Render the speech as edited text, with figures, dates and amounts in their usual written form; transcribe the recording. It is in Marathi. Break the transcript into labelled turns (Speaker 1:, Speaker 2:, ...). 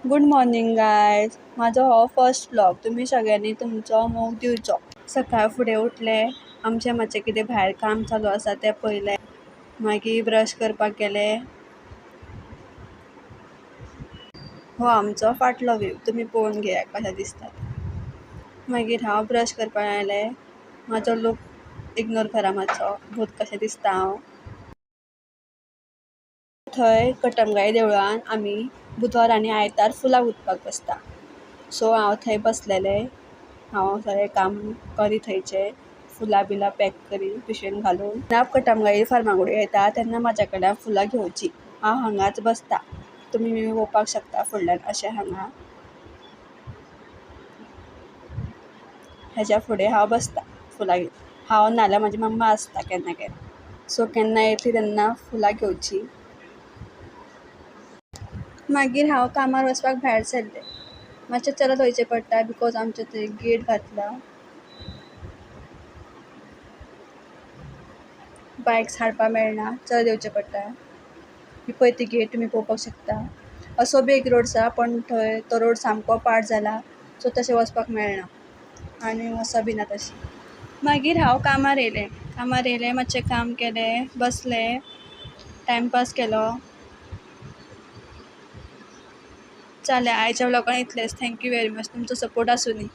Speaker 1: Good morning guys. म्हाजो हो फर्स्ट व्लॉग. तुम्ही सगळ्यांनी तुमचो मोग दिवचो. सकाळ फुडें उठलें, आमचें मातशें कितें भायर काम चालू आसा तें पळयलें, मागीर ब्रश करपाक गेलें. हो आमचो फाटलो व्यू, तुमी पळोवन घेयात कशें दिसता. मागीर हांव ब्रश करपाक आयलें. म्हाजो लूक इग्नोर करा मातसो, भूत कशें दिसता हांव. थंय कटमगाई देवळान आमी बुधवार आनी आयतार फुलां गुंथपाक बसता. सो हांव थंय बसलेलें. हांव सगळें काम करी थंयचें, फुलां बिलां पॅक करी पिशवेन घालून. हांव कटमगाई फार्मागुडी येता तेन्ना म्हाज्या कडल्यान फुलां घेवची. हांव हांगाच बसता. तुमी बी पळोवपाक शकता फुडल्यान अशें हांगा. हेज्या फुडें हांव बसता फुलां घेवन. हांव नाल्यार म्हाजी मम्मा आसता केन्ना केन्ना. सो केन्ना येतली तेन्ना फुलां घेवची. मागीर हांव कामार वचपाक भायर सरलें. मातशें चलत वयचें पडटा बिकॉज आमचे थंय गेट घातला. बायक्स हाडपा मेळना, चलत येवचें पडटा. ही पळय ती गेट तुमी पळोवपाक शकता. असो बी एक रोड आसा पण थंय तो रोड सामको पाड जाला, सो तशें वचपाक मेळना आनी वचप बी ना तशें. मागीर हांव कामार येयलें, मातशें काम केलें, बसलें, टायमपास केलो. जालें आयच्या व्लॉगान इतलेंच. Thank you very much. तुमचो सपोर्ट आसूं दी.